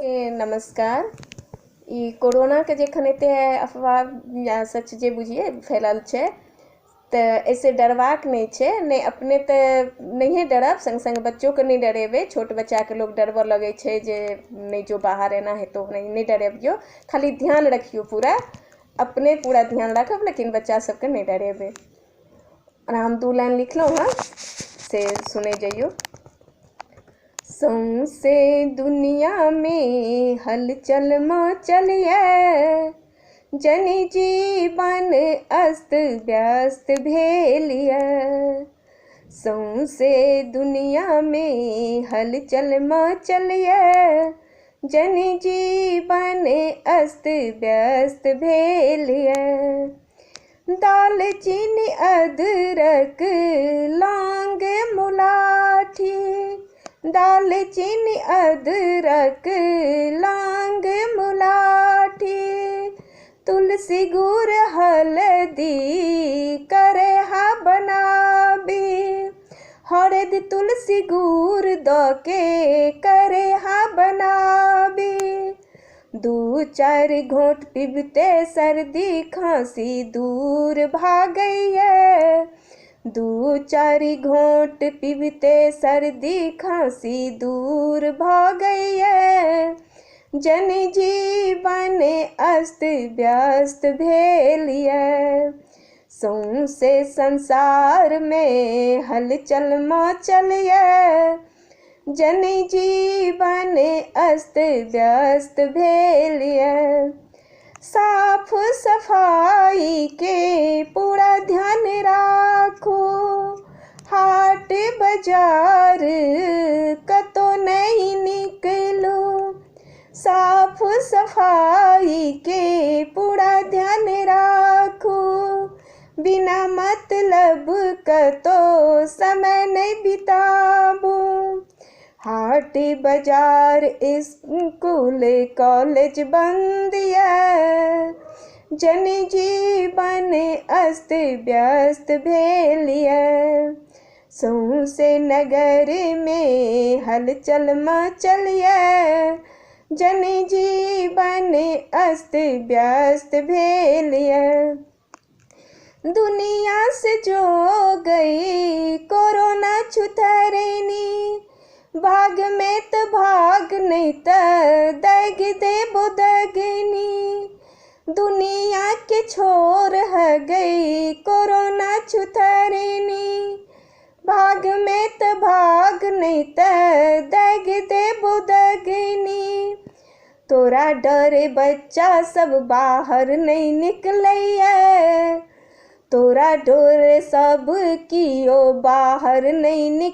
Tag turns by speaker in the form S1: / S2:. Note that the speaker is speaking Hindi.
S1: नमस्कार। ई कोरोना के जखन एते अफवाह या सच जे बुझिए फैलल छै तऽ ऐसे डरबाक नहीं छै। नहीं अपने तऽ नहिए डरब, संग संग बच्चों के नहीं डरेबे। छोट बच्चा के लोग डरबऽ लगे छै जे नहीं जो बाहर एना है तो नहीं डरेबियो, खाली ध्यान रखियो पूरा, अपने पूरा ध्यान रखब लेकिन बच्चा सबके नहीं डरेबे। और हम 2 लाइन लिखलहुँ हँ से सुने जइयो। सौंसे दुनिया में हलचल मचलिए, जनी जीवन अस्त व्यस्त भेलिए। सौंसे दुनिया में हलचल मचलिए, जनी जीवन अस्त व्यस्त भेलिए। दाल चीनी अदरक लौंग मुलाठी, दाल चीनी अदरक लौंग मुलाठी, तुलसी गुड़ हल्दी करे हा बनाबी, हरद तुलसी गुड़ द के करे हा बनाबी। 2-4 घोंट पीबते सर्दी खांसी दूर भागैये, 2-4 घोंट पीबते सर्दी खांसी दूर भागैये। जन जीवन अस्त व्यस्त भेलिए, सौंसे संसार में हलचल मचलिए, जन जीवन अस्त व्यस्त भेलिए। साफ सफाई के पूरा ध्यान राखो, हाट बाजार कतो नहीं निकलो। साफ सफाई के पूरा ध्यान राखो, बिना मतलब कतो समय नहीं बिताबो। हाट बाजार स्कूल कॉलेज बंद है, जन जीवन अस्त व्यस्त भेलिए। सौंसे नगर में हलचल मचलिए, जन जीवन अस्त व्यस्त भेलिए। दुनिया से जो गई कोरोना छुथरनी, भाग में तो भाग नहीं त दग देबो दगनी। दुनिया के छोर है गई कोरोना छुथरनी, भाग में तो भाग नहीं त दग देबो दगनी। तोरा डरे बच्चा सब बाहर नहीं निकलैये, तोरा डोरे सब कियो बाहर नहीं निकल